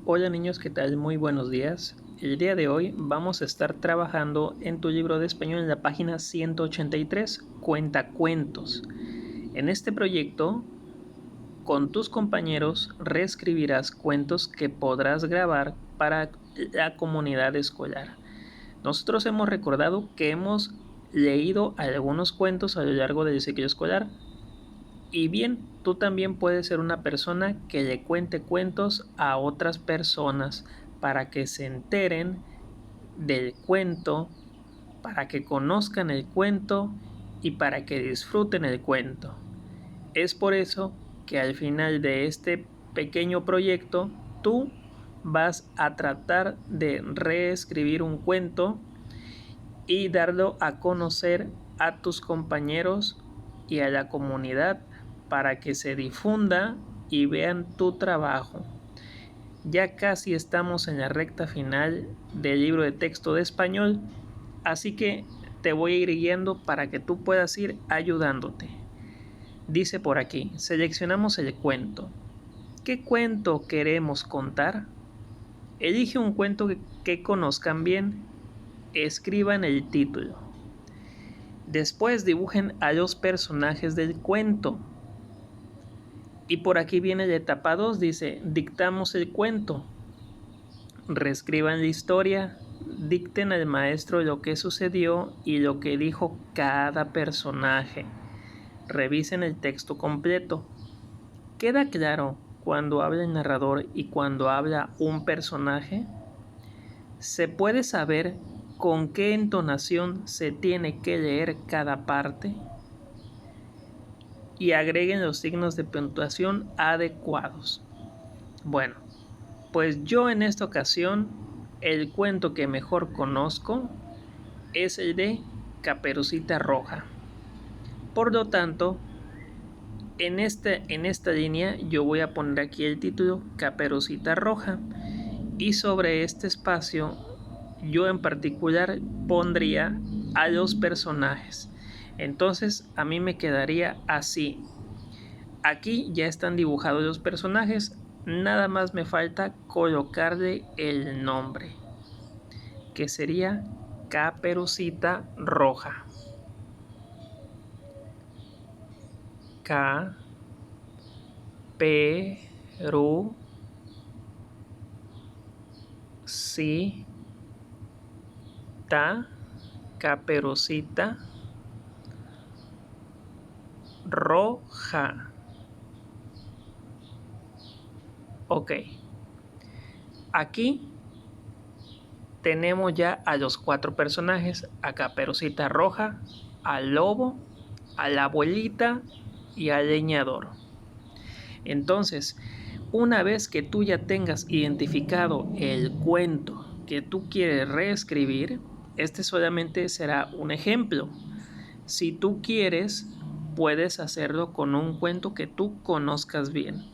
Hola niños, ¿qué tal? Muy buenos días. El día de hoy vamos a estar trabajando en tu libro de español en la página 183, Cuentacuentos. En este proyecto, con tus compañeros, reescribirás cuentos que podrás grabar para la comunidad escolar. Nosotros hemos recordado que hemos leído algunos cuentos a lo largo del ciclo escolar. Y bien, tú también puedes ser una persona que le cuente cuentos a otras personas para que se enteren del cuento, para que conozcan el cuento y para que disfruten el cuento. Es por eso que al final de este pequeño proyecto tú vas a tratar de reescribir un cuento y darlo a conocer a tus compañeros y a la comunidad para que se difunda y vean tu trabajo. Ya casi estamos en la recta final del libro de texto de español, así que te voy a ir guiando para que tú puedas ir ayudándote. Dice por aquí, seleccionamos el cuento. ¿Qué cuento queremos contar? Elige un cuento que conozcan bien. Escriban el título. Después dibujen a los personajes del cuento. Y por aquí viene la etapa 2, dice, dictamos el cuento. Reescriban la historia, dicten al maestro lo que sucedió y lo que dijo cada personaje. Revisen el texto completo. ¿Queda claro cuando habla el narrador y cuando habla un personaje? ¿Se puede saber con qué entonación se tiene que leer cada parte? Y agreguen los signos de puntuación adecuados. Bueno, pues yo en esta ocasión el cuento que mejor conozco es el de Caperucita Roja. Por lo tanto, en esta línea yo voy a poner aquí el título Caperucita Roja y sobre este espacio yo en particular pondría a los personajes. Entonces a mí me quedaría así. Aquí ya están dibujados los personajes, nada más me falta colocarle el nombre, que sería Caperucita Roja. Caperucita Roja. Ok. Aquí tenemos ya a los 4 personajes, a Caperucita Roja, al lobo, a la abuelita y al leñador. Entonces, una vez que tú ya tengas identificado el cuento que tú quieres reescribir, este solamente será un ejemplo. Si tú quieres, puedes hacerlo con un cuento que tú conozcas bien.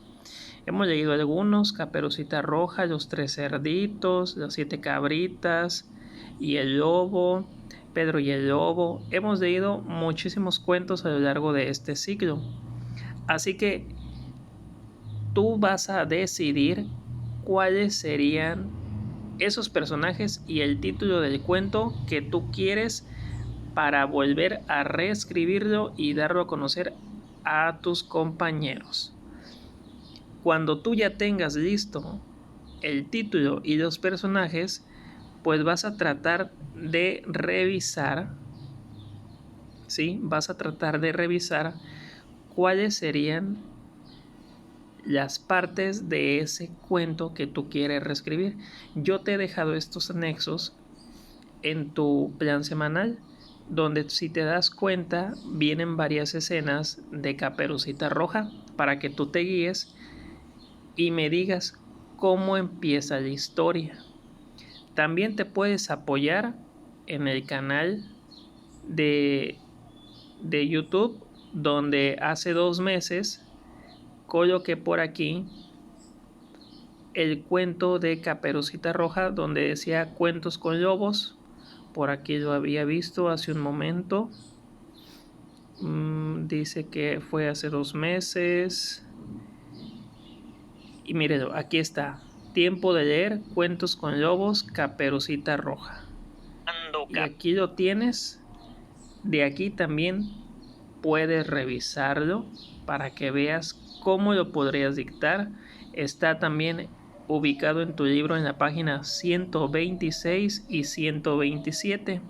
Hemos leído algunos, Caperucita Roja, Los 3 cerditos, Las 7 cabritas y el lobo, Pedro y el lobo. Hemos leído muchísimos cuentos a lo largo de este ciclo. Así que tú vas a decidir cuáles serían esos personajes y el título del cuento que tú quieres para volver a reescribirlo y darlo a conocer a tus compañeros. Cuando tú ya tengas listo el título y los personajes, pues vas a tratar de revisar, ¿sí? Vas a tratar de revisar cuáles serían las partes de ese cuento que tú quieres reescribir. Yo te he dejado estos anexos en tu plan semanal, donde si te das cuenta vienen varias escenas de Caperucita Roja para que tú te guíes y me digas cómo empieza la historia. También te puedes apoyar en el canal de YouTube, donde hace 2 meses coloqué por aquí el cuento de Caperucita Roja, donde decía cuentos con lobos. Por aquí lo había visto hace un momento. Dice que fue hace 2 meses. Y mírelo, aquí está. Tiempo de leer Cuentos con Lobos, Caperucita Roja. Y aquí lo tienes. De aquí también puedes revisarlo para que veas cómo lo podrías dictar. Está también ubicado en tu libro en la página 126 y 127.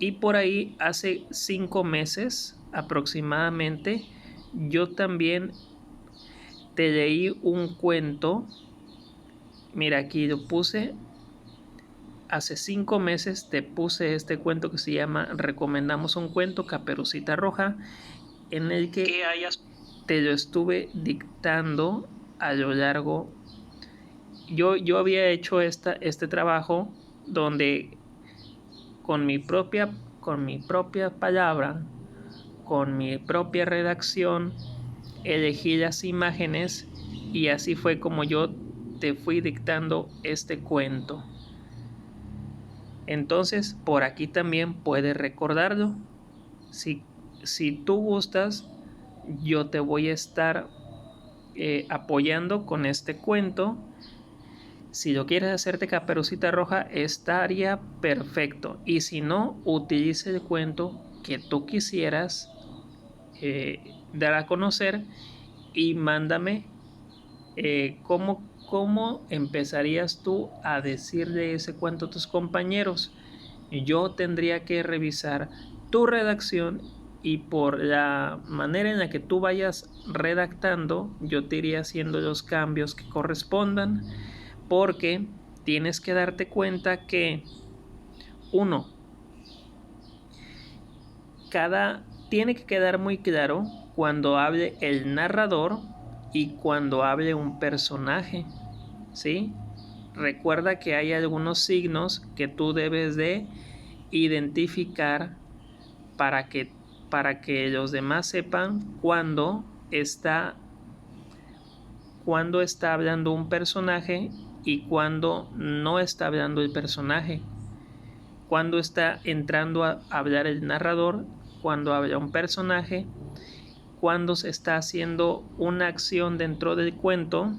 Y por ahí hace 5 meses aproximadamente yo también te leí un cuento. Mira, aquí lo puse. Hace 5 meses te puse este cuento que se llama Recomendamos un cuento, Caperucita Roja, en el que te lo estuve dictando a lo largo. Yo había hecho este trabajo donde con mi propia palabra, con mi propia redacción, elegí las imágenes y así fue como yo te fui dictando este cuento. Entonces, por aquí también puedes recordarlo. Si tú gustas, yo te voy a estar apoyando con este cuento. Si lo quieres hacerte Caperucita Roja, estaría perfecto. Y si no, utilice el cuento que tú quisieras dar a conocer y mándame cómo empezarías tú a decirle ese cuento a tus compañeros. Yo tendría que revisar tu redacción y por la manera en la que tú vayas redactando, yo te iría haciendo los cambios que correspondan, porque tienes que darte cuenta que tiene que quedar muy claro cuando hable el narrador y cuando hable un personaje, ¿sí? Recuerda que hay algunos signos que tú debes de identificar para que los demás sepan cuando está hablando un personaje y cuando no está hablando el personaje, cuando está entrando a hablar el narrador, cuando habla un personaje, cuando se está haciendo una acción dentro del cuento.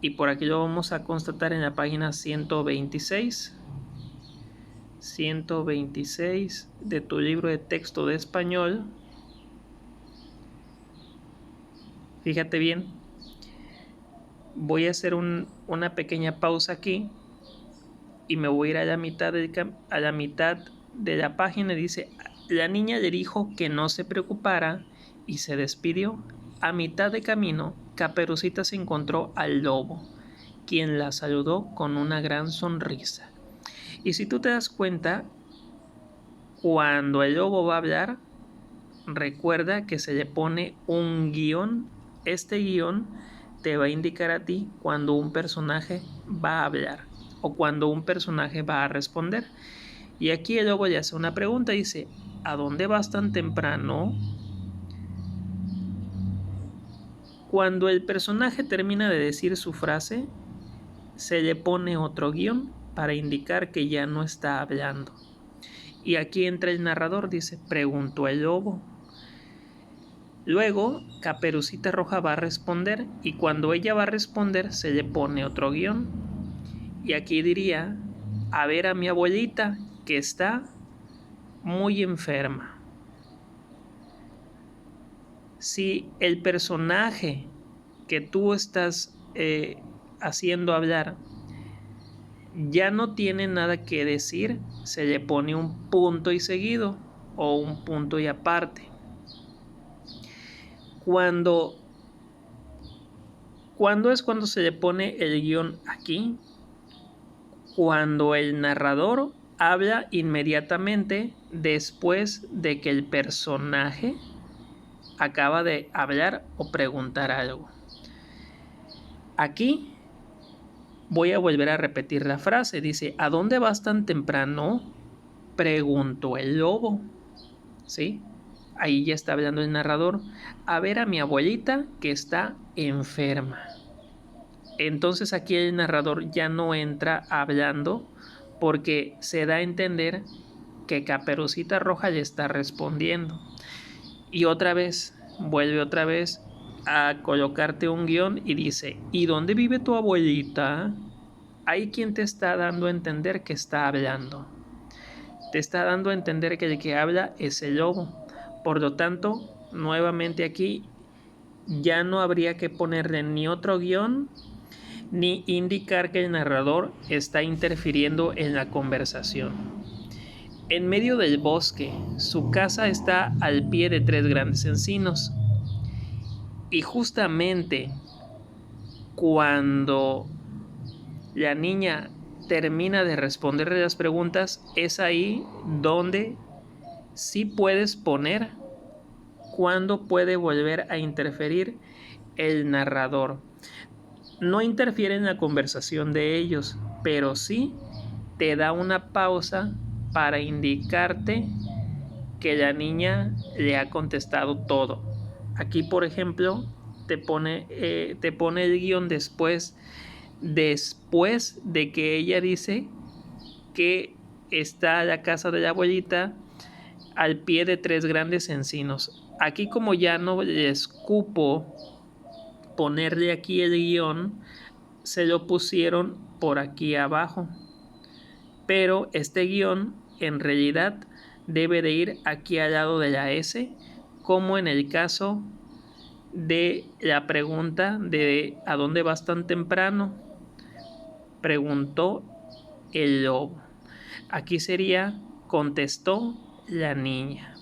Y por aquí lo vamos a constatar en la página 126 de tu libro de texto de español. Fíjate bien, voy a hacer una pequeña pausa aquí y me voy a ir a la mitad de la página. Dice: la niña le dijo que no se preocupara y se despidió. A mitad de camino, Caperucita se encontró al lobo, quien la saludó con una gran sonrisa. Y si tú te das cuenta, cuando el lobo va a hablar, recuerda que se le pone un guión. Este guión te va a indicar a ti cuando un personaje va a hablar o cuando un personaje va a responder. Y aquí el lobo le hace una pregunta, dice: ¿a dónde vas tan temprano? Cuando el personaje termina de decir su frase, se le pone otro guión para indicar que ya no está hablando. Y aquí entra el narrador, dice: preguntó el lobo. Luego, Caperucita Roja va a responder y cuando ella va a responder se le pone otro guión. Y aquí diría: a ver a mi abuelita que está muy enferma. Si el personaje que tú estás haciendo hablar ya no tiene nada que decir, se le pone un punto y seguido o un punto y aparte. Cuando se le pone el guión aquí, cuando el narrador habla inmediatamente después de que el personaje acaba de hablar o preguntar algo. Aquí voy a volver a repetir la frase. Dice: ¿a dónde vas tan temprano?, preguntó el lobo. ¿Sí? Ahí ya está hablando el narrador. A ver a mi abuelita que está enferma. Entonces aquí el narrador ya no entra hablando porque se da a entender que Caperucita Roja le está respondiendo. Y vuelve otra vez a colocarte un guión y dice: ¿y dónde vive tu abuelita? hay quien te está dando a entender que está hablando. Te está dando a entender que el que habla es el lobo. Por lo tanto, nuevamente aquí ya no habría que ponerle ni otro guión ni indicar que el narrador está interfiriendo en la conversación. En medio del bosque, su casa está al pie de 3 grandes encinos. Y justamente cuando la niña termina de responderle las preguntas, es ahí donde sí puedes poner cuándo puede volver a interferir el narrador. No interfiere en la conversación de ellos, pero sí te da una pausa para indicarte que la niña le ha contestado todo. Aquí, por ejemplo, te pone el guión después de que ella dice que está la casa de la abuelita al pie de 3 grandes encinos. Aquí, como ya no les cupo ponerle aquí el guión, se lo pusieron por aquí abajo. Pero este guión en realidad debe de ir aquí al lado de la S, como en el caso de la pregunta de ¿a dónde vas tan temprano?, preguntó el lobo. Aquí sería contestó la niña.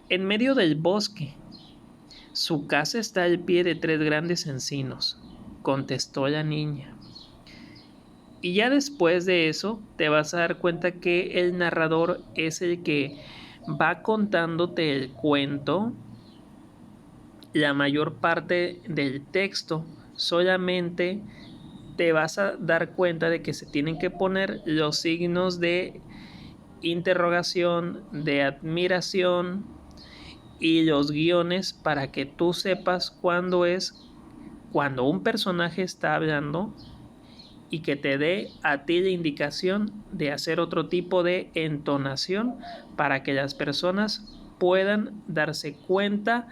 En medio del bosque, su casa está al pie de 3 grandes encinos, contestó la niña. Y ya después de eso te vas a dar cuenta que el narrador es el que va contándote el cuento la mayor parte del texto. Solamente te vas a dar cuenta de que se tienen que poner los signos de interrogación, de admiración y los guiones para que tú sepas cuando un personaje está hablando y que te dé a ti la indicación de hacer otro tipo de entonación para que las personas puedan darse cuenta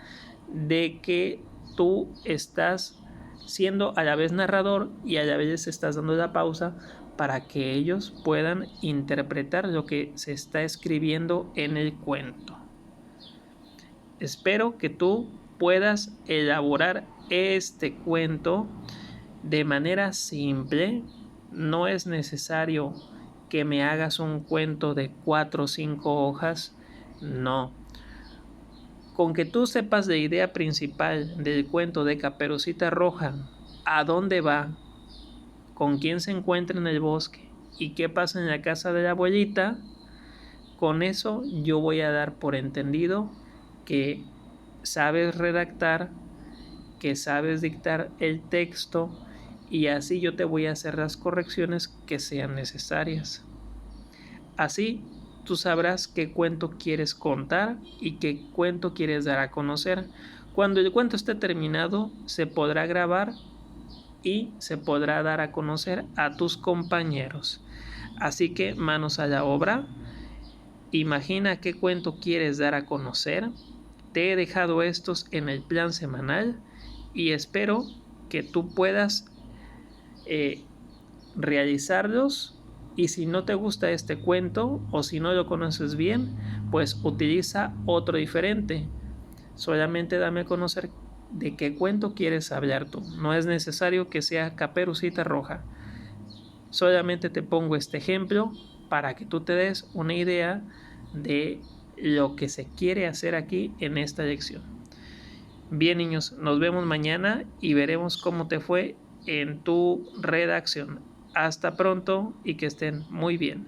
de que tú estás siendo a la vez narrador y a la vez estás dando la pausa para que ellos puedan interpretar lo que se está escribiendo en el cuento. Espero que tú puedas elaborar este cuento de manera simple. No es necesario que me hagas un cuento de 4 o 5 hojas, no. Con que tú sepas la idea principal del cuento de Caperucita Roja, a dónde va, con quién se encuentra en el bosque y qué pasa en la casa de la abuelita, con eso yo voy a dar por entendido que sabes redactar, que sabes dictar el texto, y así yo te voy a hacer las correcciones que sean necesarias. Así tú sabrás qué cuento quieres contar y qué cuento quieres dar a conocer. Cuando el cuento esté terminado, se podrá grabar y se podrá dar a conocer a tus compañeros. Así que manos a la obra. Imagina qué cuento quieres dar a conocer. Te he dejado estos en el plan semanal y espero que tú puedas realizarlos. Y si no te gusta este cuento o si no lo conoces bien, pues utiliza otro diferente. Solamente dame a conocer de qué cuento quieres hablar tú. No es necesario que sea Caperucita Roja. Solamente te pongo este ejemplo para que tú te des una idea de lo que se quiere hacer aquí en esta lección. Bien, niños, nos vemos mañana y veremos cómo te fue en tu redacción. Hasta pronto y que estén muy bien.